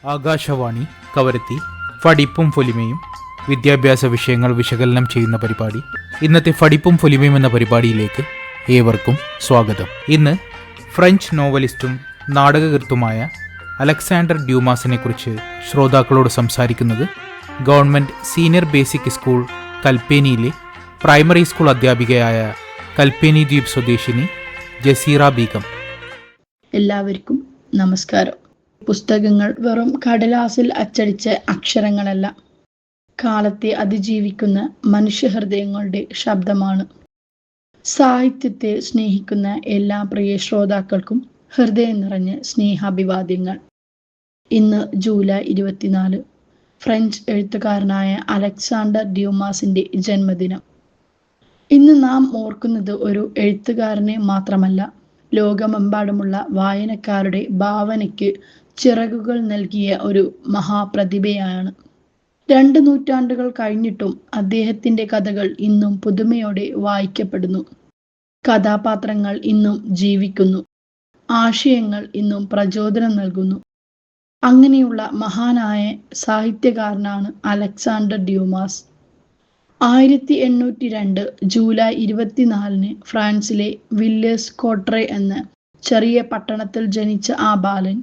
ആകാശവാണി കവരത്തി ഫടിപ്പും ഫൊലിമയും വിദ്യാഭ്യാസ വിഷയങ്ങൾ വിശകലനം ചെയ്യുന്ന പരിപാടി. ഇന്നത്തെ ഫടിപ്പും ഫൊലിമയും എന്ന പരിപാടിയിലേക്ക് ഏവർക്കും സ്വാഗതം. ഇന്ന് ഫ്രഞ്ച് നോവലിസ്റ്റും നാടകകൃത്തുമായ അലക്സാണ്ടർ ഡ്യൂമാസിനെ കുറിച്ച് ശ്രോതാക്കളോട് സംസാരിക്കുന്നത് ഗവൺമെൻറ് സീനിയർ ബേസിക് സ്കൂൾ കൽപ്പേനിയിലെ പ്രൈമറി സ്കൂൾ അധ്യാപികയായ കൽപ്പേനി ദ്വീപ് സ്വദേശിനി ജസീറ ബീഗം. എല്ലാവർക്കും നമസ്കാരം. പുസ്തകങ്ങൾ വെറും കടലാസിൽ അച്ചടിച്ച അക്ഷരങ്ങളല്ല, കാലത്തെ അതിജീവിക്കുന്ന മനുഷ്യഹൃദയങ്ങളുടെ ശബ്ദമാണ്. സാഹിത്യത്തെ സ്നേഹിക്കുന്ന എല്ലാ പ്രിയ ശ്രോതാക്കൾക്കും ഹൃദയം നിറഞ്ഞ സ്നേഹാഭിവാദ്യങ്ങൾ. ഇന്ന് ജൂലൈ 24, ഫ്രഞ്ച് എഴുത്തുകാരനായ അലക്സാണ്ടർ ഡ്യൂമാസിന്റെ ജന്മദിനം. ഇന്ന് നാം ഓർക്കുന്നത് ഒരു എഴുത്തുകാരനെ മാത്രമല്ല, ലോകമെമ്പാടുമുള്ള വായനക്കാരുടെ ഭാവനയ്ക്ക് ചിറകുകൾ നൽകിയ ഒരു മഹാപ്രതിഭയാണ്. 2 നൂറ്റാണ്ടുകൾ കഴിഞ്ഞിട്ടും അദ്ദേഹത്തിന്റെ കഥകൾ ഇന്നും പുതുമയോടെ വായിക്കപ്പെടുന്നു. കഥാപാത്രങ്ങൾ ഇന്നും ജീവിക്കുന്നു, ആശയങ്ങൾ ഇന്നും പ്രചോദനം നൽകുന്നു. അങ്ങനെയുള്ള മഹാനായ സാഹിത്യകാരനാണ് അലക്സാണ്ടർ ഡ്യൂമാസ്. 1802 ജൂലൈ 24 ഫ്രാൻസിലെ വില്ലേഴ്സ് കോട്രെ എന്ന ചെറിയ പട്ടണത്തിൽ ജനിച്ച ആ ബാലൻ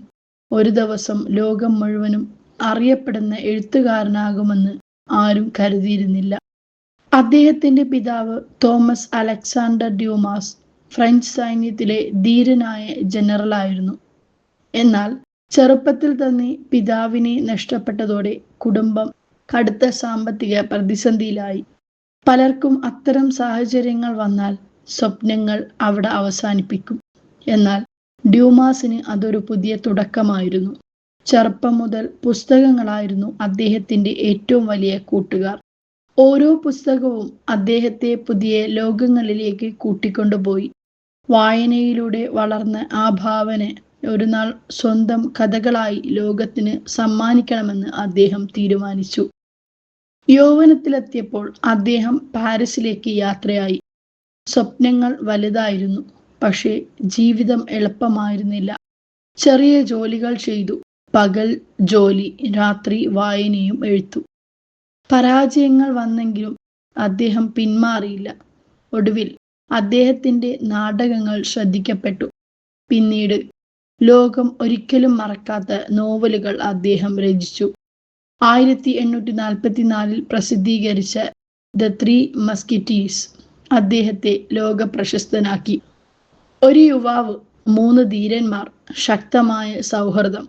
ഒരു ദിവസം ലോകം മുഴുവനും അറിയപ്പെടുന്ന എഴുത്തുകാരനാകുമെന്ന് ആരും കരുതിയിരുന്നില്ല. അദ്ദേഹത്തിന്റെ പിതാവ് തോമസ് അലക്സാണ്ടർ ഡ്യൂമാസ് ഫ്രഞ്ച് സൈന്യത്തിലെ ധീരനായ ജനറലായിരുന്നു. എന്നാൽ ചെറുപ്പത്തിൽ തന്നെ പിതാവിനെ നഷ്ടപ്പെട്ടതോടെ കുടുംബം കടുത്ത സാമ്പത്തിക പ്രതിസന്ധിയിലായി. പലർക്കും അത്തരം സാഹചര്യങ്ങൾ വന്നാൽ സ്വപ്നങ്ങൾ അവിടെ അവസാനിപ്പിക്കും. എന്നാൽ ഡ്യൂമാസിന് അതൊരു പുതിയ തുടക്കമായിരുന്നു. ചെറുപ്പം മുതൽ പുസ്തകങ്ങളായിരുന്നു അദ്ദേഹത്തിന്റെ ഏറ്റവും വലിയ കൂട്ടുകാർ. ഓരോ പുസ്തകവും അദ്ദേഹത്തെ പുതിയ ലോകങ്ങളിലേക്ക് കൂട്ടിക്കൊണ്ടുപോയി. വായനയിലൂടെ വളർന്ന ആ ഭാവന ഒരു നാൾ സ്വന്തം കഥകളായി ലോകത്തിന് സമ്മാനിക്കണമെന്ന് അദ്ദേഹം തീരുമാനിച്ചു. യൗവനത്തിലെത്തിയപ്പോൾ അദ്ദേഹം പാരീസിലേക്ക് യാത്രയായി. സ്വപ്നങ്ങൾ വലുതായിരുന്നു, പക്ഷേ ജീവിതം എളുപ്പമായിരുന്നില്ല. ചെറിയ ജോലികൾ ചെയ്തു, പകൽ ജോലി, രാത്രി വായനയും എഴുത്തും. പരാജയങ്ങൾ വന്നെങ്കിലും അദ്ദേഹം പിന്മാറിയില്ല. ഒടുവിൽ അദ്ദേഹത്തിന്റെ നാടകങ്ങൾ ശ്രദ്ധിക്കപ്പെട്ടു. പിന്നീട് ലോകം ഒരിക്കലും മറക്കാത്ത നോവലുകൾ അദ്ദേഹം രചിച്ചു. 1844 പ്രസിദ്ധീകരിച്ച ദ 3 മസ്കിറ്റീസ് അദ്ദേഹത്തെ ലോക പ്രശസ്തനാക്കി. ഒരു യുവാവ്, 3 ധീരന്മാർ, ശക്തമായ സൗഹൃദം,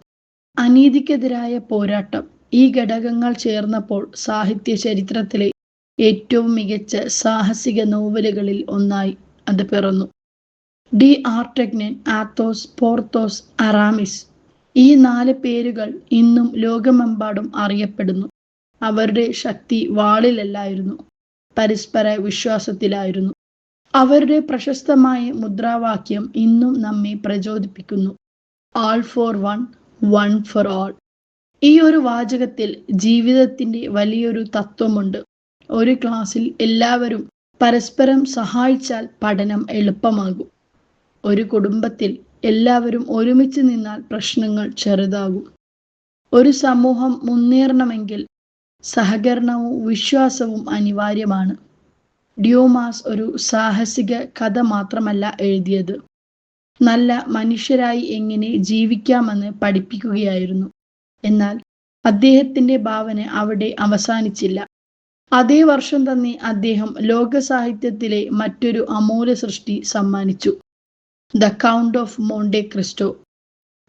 അനീതിക്കെതിരായ പോരാട്ടം, ഈ ഘടകങ്ങൾ ചേർന്നപ്പോൾ സാഹിത്യ ചരിത്രത്തിലെ ഏറ്റവും മികച്ച സാഹസിക നോവലുകളിൽ ഒന്നായി അത് പിറന്നു. ഡി ആർട്ടഗ്നൻ, ആത്തോസ്, പോർത്തോസ്, അറാമിസ്, ഈ 4 പേരുകൾ ഇന്നും ലോകമെമ്പാടും അറിയപ്പെടുന്നു. അവരുടെ ശക്തി വാളിലല്ലായിരുന്നു, പരസ്പര വിശ്വാസത്തിലായിരുന്നു. അവരുടെ പ്രശസ്തമായ മുദ്രാവാക്യം ഇന്നും നമ്മെ പ്രചോദിപ്പിക്കുന്നു: all for one, one for all. ഈ ഒരു വാചകത്തിൽ ജീവിതത്തിന്റെ വലിയൊരു തത്വമുണ്ട്. ഒരു ക്ലാസ്സിൽ എല്ലാവരും പരസ്പരം സഹായിച്ചാൽ പഠനം എളുപ്പമാകും. ഒരു കുടുംബത്തിൽ എല്ലാവരും ഒരുമിച്ച് നിന്നാൽ പ്രശ്നങ്ങൾ ചെറുതാകും. ഒരു സമൂഹം മുന്നേറണമെങ്കിൽ സഹകരണവും വിശ്വാസവും അനിവാര്യമാണ്. ഡ്യൂമാസ് ഒരു സാഹസിക കഥ മാത്രമല്ല എഴുതിയത്, നല്ല മനുഷ്യരായി എങ്ങനെ ജീവിക്കാമെന്ന് പഠിപ്പിക്കുകയായിരുന്നു. എന്നാൽ അദ്ദേഹത്തിന്റെ ഭാവന അവിടെ അവസാനിച്ചില്ല. അതേ വർഷം തന്നെ അദ്ദേഹം ലോക സാഹിത്യത്തിലെ മറ്റൊരു അമൂല്യ സൃഷ്ടി സമ്മാനിച്ചു: the count of Monte Cristo.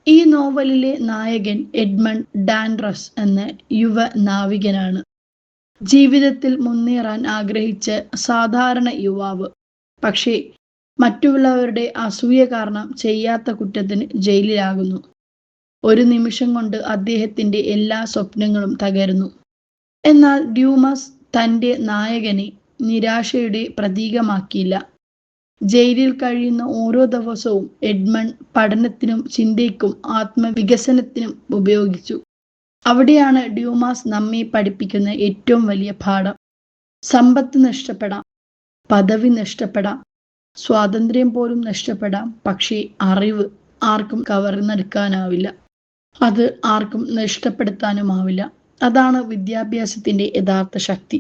ഈ നോവലിലെ നായകൻ എഡ്മണ്ട് ഡാൻഡ്രസ് എന്ന യുവ നാവികനാണ്. ജീവിതത്തിൽ മുന്നേറാൻ ആഗ്രഹിച്ച സാധാരണ യുവാവ്. പക്ഷേ മറ്റുള്ളവരുടെ അസൂയ കാരണം ചെയ്യാത്ത കുറ്റത്തിന് ജയിലിലാകുന്നു. ഒരു നിമിഷം കൊണ്ട് അദ്ദേഹത്തിന്റെ എല്ലാ സ്വപ്നങ്ങളും തകരുന്നു. എന്നാൽ ഡ്യൂമാസ് തന്റെ നായകനെ നിരാശയുടെ പ്രതീകമാക്കിയില്ല. ജയിലിൽ കഴിയുന്ന ഓരോ ദിവസവും എഡ്മണ്ട് പഠനത്തിനും ചിന്തയ്ക്കും ആത്മവികസനത്തിനും ഉപയോഗിച്ചു. അവിടെയാണ് ഡ്യൂമാസ് നമ്മെ പഠിപ്പിക്കുന്ന ഏറ്റവും വലിയ പാഠം. സമ്പത്ത് നഷ്ടപ്പെടാം, പദവി നഷ്ടപ്പെടാം, സ്വാതന്ത്ര്യം പോലും നഷ്ടപ്പെടാം, പക്ഷേ അറിവ് ആർക്കും കവർന്നെടുക്കാനാവില്ല. അത് ആർക്കും നഷ്ടപ്പെടുത്താനുമാവില്ല. അതാണ് വിദ്യാഭ്യാസത്തിന്റെ യഥാർത്ഥ ശക്തി.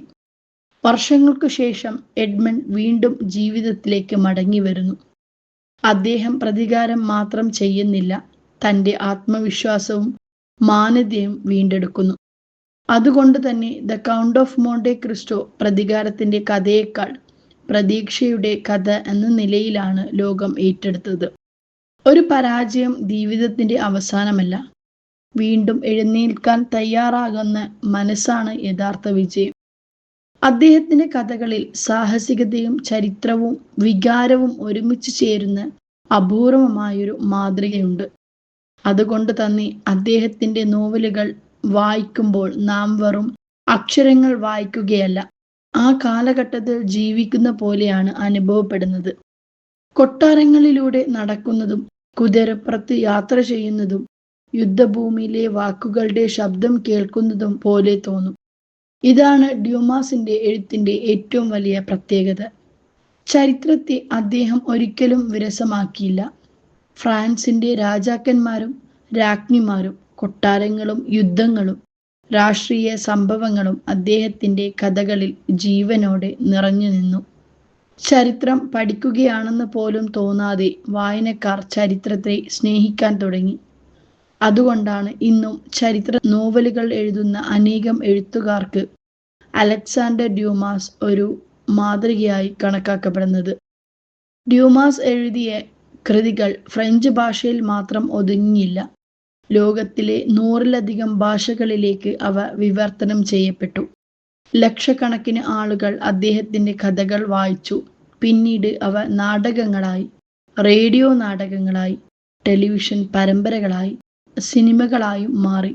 വർഷങ്ങൾക്കു ശേഷം എഡ്മണ്ട് വീണ്ടും ജീവിതത്തിലേക്ക് മടങ്ങി വരുന്നു. അദ്ദേഹം പ്രതികാരം മാത്രം ചെയ്യുന്നില്ല, തന്റെ ആത്മവിശ്വാസവും മാന്യതയും വീണ്ടെടുക്കുന്നു. അതുകൊണ്ട് തന്നെ the count of Monte Cristo പ്രതികാരത്തിന്റെ കഥയേക്കാൾ പ്രതീക്ഷയുടെ കഥ എന്ന നിലയിലാണ് ലോകം ഏറ്റെടുത്തത്. ഒരു പരാജയം ജീവിതത്തിന്റെ അവസാനമല്ല, വീണ്ടും എഴുന്നേൽക്കാൻ തയ്യാറാകുന്ന മനസ്സാണ് യഥാർത്ഥ വിജയം. അദ്ദേഹത്തിന്റെ കഥകളിൽ സാഹസികതയും ചരിത്രവും വികാരവും ഒരുമിച്ച് ചേരുന്ന അപൂർവമായൊരു മാതൃകയുണ്ട്. അതുകൊണ്ട് തന്നെ അദ്ദേഹത്തിന്റെ നോവലുകൾ വായിക്കുമ്പോൾ നാം വെറും അക്ഷരങ്ങൾ വായിക്കുകയല്ല, ആ കാലഘട്ടത്തിൽ ജീവിക്കുന്ന പോലെയാണ് അനുഭവപ്പെടുന്നത്. കൊട്ടാരങ്ങളിലൂടെ നടക്കുന്നതും കുതിരപ്പുറത്ത് യാത്ര ചെയ്യുന്നതും യുദ്ധഭൂമിയിലെ വാക്കുകളുടെ ശബ്ദം കേൾക്കുന്നതും പോലെ തോന്നും. ഇതാണ് ഡ്യൂമാസിന്റെ എഴുത്തിന്റെ ഏറ്റവും വലിയ പ്രത്യേകത. ചരിത്രത്തെ അദ്ദേഹം ഒരിക്കലും വിരസമാക്കിയില്ല. ഫ്രാൻസിന്റെ രാജാക്കന്മാരും രാജ്ഞിമാരും കൊട്ടാരങ്ങളും യുദ്ധങ്ങളും രാഷ്ട്രീയ സംഭവങ്ങളും അദ്ദേഹത്തിന്റെ കഥകളിൽ ജീവനോടെ നിറഞ്ഞു നിന്നു. ചരിത്രം പഠിക്കുകയാണെന്ന് പോലും തോന്നാതെ വായനക്കാർ ചരിത്രത്തെ സ്നേഹിക്കാൻ തുടങ്ങി. അതുകൊണ്ടാണ് ഇന്നും ചരിത്ര നോവലുകൾ എഴുതുന്ന അനേകം എഴുത്തുകാർക്ക് അലക്സാണ്ടർ ഡ്യൂമാസ് ഒരു മാതൃകയായി കണക്കാക്കപ്പെടുന്നത്. ഡ്യൂമാസ് എഴുതിയ കൃതികൾ ഫ്രഞ്ച് ഭാഷയിൽ മാത്രം ഒതുങ്ങിയില്ല. ലോകത്തിലെ 100-ലധികം ഭാഷകളിലേക്ക് അവ വിവർത്തനം ചെയ്യപ്പെട്ടു. ലക്ഷക്കണക്കിന് ആളുകൾ അദ്ദേഹത്തിന്റെ കഥകൾ വായിച്ചു. പിന്നീട് അവ നാടകങ്ങളായി, റേഡിയോ നാടകങ്ങളായി, ടെലിവിഷൻ പരമ്പരകളായി, സിനിമകളായും മാറി.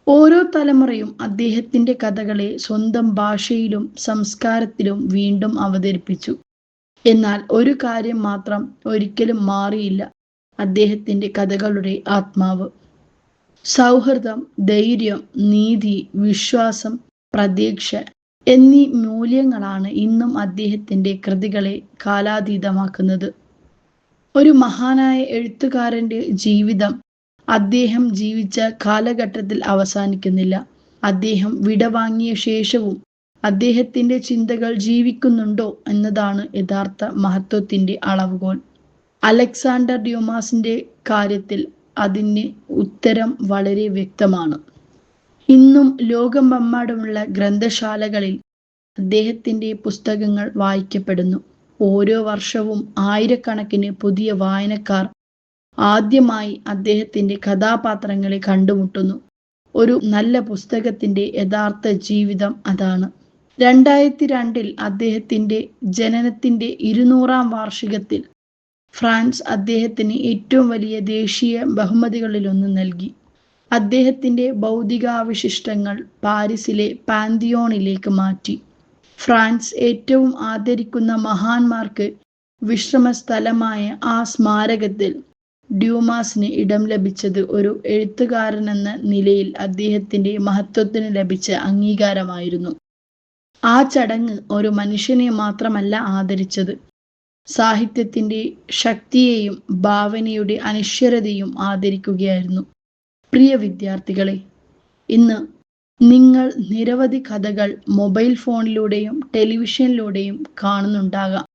ഓരോ തലമുറയും അദ്ദേഹത്തിന്റെ കഥകളെ സ്വന്തം ഭാഷയിലും സംസ്കാരത്തിലും വീണ്ടും അവതരിപ്പിച്ചു. എന്നാൽ ഒരു കാര്യം മാത്രം ഒരിക്കലും മാറിയില്ല: അദ്ദേഹത്തിന്റെ കഥകളുടെ ആത്മാവ്. സൗഹൃദം, ധൈര്യം, നീതി, വിശ്വാസം, പ്രതീക്ഷ എന്നീ മൂല്യങ്ങളാണ് ഇന്നും അദ്ദേഹത്തിന്റെ കൃതികളെ കാലാതീതമാക്കുന്നത്. ഒരു മഹാനായ എഴുത്തുകാരന്റെ ജീവിതം അദ്ദേഹം ജീവിച്ച കാലഘട്ടത്തിൽ അവസാനിക്കുന്നില്ല. അദ്ദേഹം വിടവാങ്ങിയ ശേഷവും അദ്ദേഹത്തിന്റെ ചിന്തകൾ ജീവിക്കുന്നുണ്ടോ എന്നതാണ് യഥാർത്ഥ മഹത്വത്തിന്റെ അളവുകോൽ. അലക്സാണ്ടർ ഡ്യൂമാസിന്റെ കാര്യത്തിൽ അതിന് ഉത്തരം വളരെ വ്യക്തമാണ്. ഇന്നും ലോകമെമ്പാടുമുള്ള ഗ്രന്ഥശാലകളിൽ അദ്ദേഹത്തിന്റെ പുസ്തകങ്ങൾ വായിക്കപ്പെടുന്നു. ഓരോ വർഷവും ആയിരക്കണക്കിന് പുതിയ വായനക്കാർ ആദ്യമായി അദ്ദേഹത്തിന്റെ കഥാപാത്രങ്ങളെ കണ്ടുമുട്ടുന്നു. ഒരു നല്ല പുസ്തകത്തിന്റെ യഥാർത്ഥ ജീവിതം അതാണ്. 2002 അദ്ദേഹത്തിന്റെ ജനനത്തിന്റെ 200-ാം വാർഷികത്തിൽ ഫ്രാൻസ് അദ്ദേഹത്തിന് ഏറ്റവും വലിയ ദേശീയ ബഹുമതികളിലൊന്ന് നൽകി. അദ്ദേഹത്തിന്റെ ഭൗതികാവശിഷ്ടങ്ങൾ പാരീസിലെ പാന്തിയോണിലേക്ക് മാറ്റി. ഫ്രാൻസ് ഏറ്റവും ആദരിക്കുന്ന മഹാന്മാർക്ക് വിശ്രമ സ്ഥലമായ ആ സ്മാരകത്തിൽ ഡ്യൂമാസിന് ഇടം ലഭിച്ചത് ഒരു എഴുത്തുകാരനെന്ന നിലയിൽ അദ്ദേഹത്തിന്റെ മഹത്വത്തിന് ലഭിച്ച അംഗീകാരമായിരുന്നു. ആ ചടങ്ങ് ഒരു മനുഷ്യനെ മാത്രമല്ല ആദരിച്ചത്, സാഹിത്യത്തിന്റെ ശക്തിയെയും ഭാവനയുടെ അനശ്വരതയും ആദരിക്കുകയായിരുന്നു. പ്രിയ വിദ്യാർത്ഥികളെ, ഇന്ന് നിങ്ങൾ നിരവധി കഥകൾ മൊബൈൽ ഫോണിലൂടെയും ടെലിവിഷനിലൂടെയും കാണുന്നുണ്ടാകാം.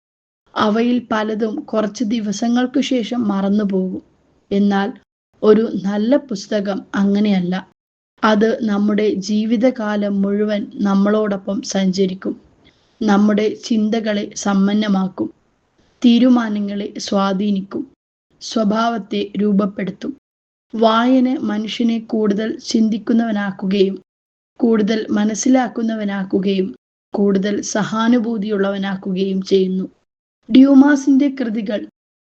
അവയിൽ പലതും കുറച്ച് ദിവസങ്ങൾക്കു ശേഷം മറന്നുപോകും. എന്നാൽ ഒരു നല്ല പുസ്തകം അങ്ങനെയല്ല. അത് നമ്മുടെ ജീവിതകാലം മുഴുവൻ നമ്മളോടൊപ്പം സഞ്ചരിക്കും. നമ്മുടെ ചിന്തകളെ സമ്പന്നമാക്കും, തീരുമാനങ്ങളെ സ്വാധീനിക്കും, സ്വഭാവത്തെ രൂപപ്പെടുത്തും. വായന മനുഷ്യനെ കൂടുതൽ ചിന്തിക്കുന്നവനാക്കുകയും കൂടുതൽ മനസ്സിലാക്കുന്നവനാക്കുകയും കൂടുതൽ സഹാനുഭൂതിയുള്ളവനാക്കുകയും ചെയ്യുന്നു. ഡ്യൂമാസിന്റെ കൃതികൾ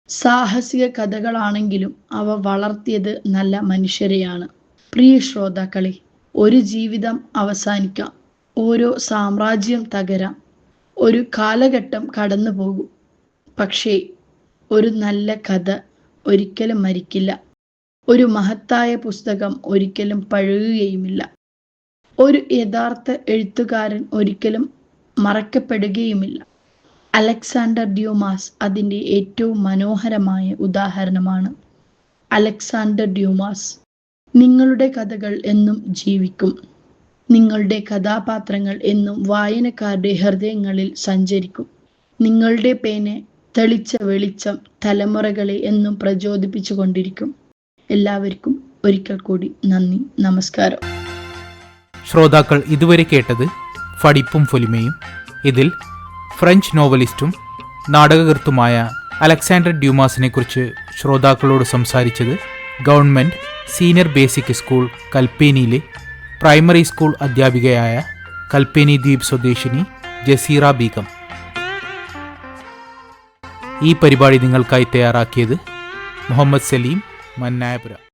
സാഹസിക കഥകളാണെങ്കിലും അവ വളർത്തിയത് നല്ല മനുഷ്യരെയാണ്. പ്രിയ ശ്രോതാക്കളെ, ഒരു ജീവിതം അവസാനിക്കാം, ഓരോ സാമ്രാജ്യം തകരാം, ഒരു കാലഘട്ടം കടന്നു പോകും. പക്ഷേ ഒരു നല്ല കഥ ഒരിക്കലും മരിക്കില്ല. ഒരു മഹത്തായ പുസ്തകം ഒരിക്കലും പഴകുകയുമില്ല. ഒരു യഥാർത്ഥ എഴുത്തുകാരൻ ഒരിക്കലും മറക്കപ്പെടുകയുമില്ല. അലക്സാണ്ടർ ഡ്യൂമാസ് അതിൻ്റെ ഏറ്റവും മനോഹരമായ ഉദാഹരണമാണ്. അലക്സാണ്ടർ ഡ്യൂമാസ് നിങ്ങളുടെ കഥകൾ എന്നും ജീവിക്കും. നിങ്ങളുടെ കഥാപാത്രങ്ങൾ എന്നും വായനക്കാരുടെ ഹൃദയങ്ങളിൽ സഞ്ചരിക്കും. നിങ്ങളുടെ പേന തെളിച്ച വെളിച്ചം തലമുറകളെ എന്നും പ്രചോദിപ്പിച്ചുകൊണ്ടിരിക്കും. എല്ലാവർക്കും ഒരിക്കൽ കൂടി നന്ദി, നമസ്കാരം. ശ്രോതാക്കൾ ഇതുവരെ കേട്ടത് ഫടിപ്പും ഫൊലിമയും. ഇതിൽ ഫ്രഞ്ച് നോവലിസ്റ്റും നാടകകൃത്തുമായ അലക്സാണ്ടർ ഡ്യൂമാസിനെ കുറിച്ച് ശ്രോതാക്കളോട് സംസാരിച്ചത് ഗവൺമെൻറ് സീനിയർ ബേസിക് സ്കൂൾ കൽപ്പേനിയിലെ പ്രൈമറി സ്കൂൾ അധ്യാപികയായ കൽപ്പേനി ദ്വീപ് സ്വദേശിനി ജസീറ ബീഗം. ഈ പരിപാടി നിങ്ങൾക്കായി തയ്യാറാക്കിയത് മുഹമ്മദ് സലീം, മന്നായപുര.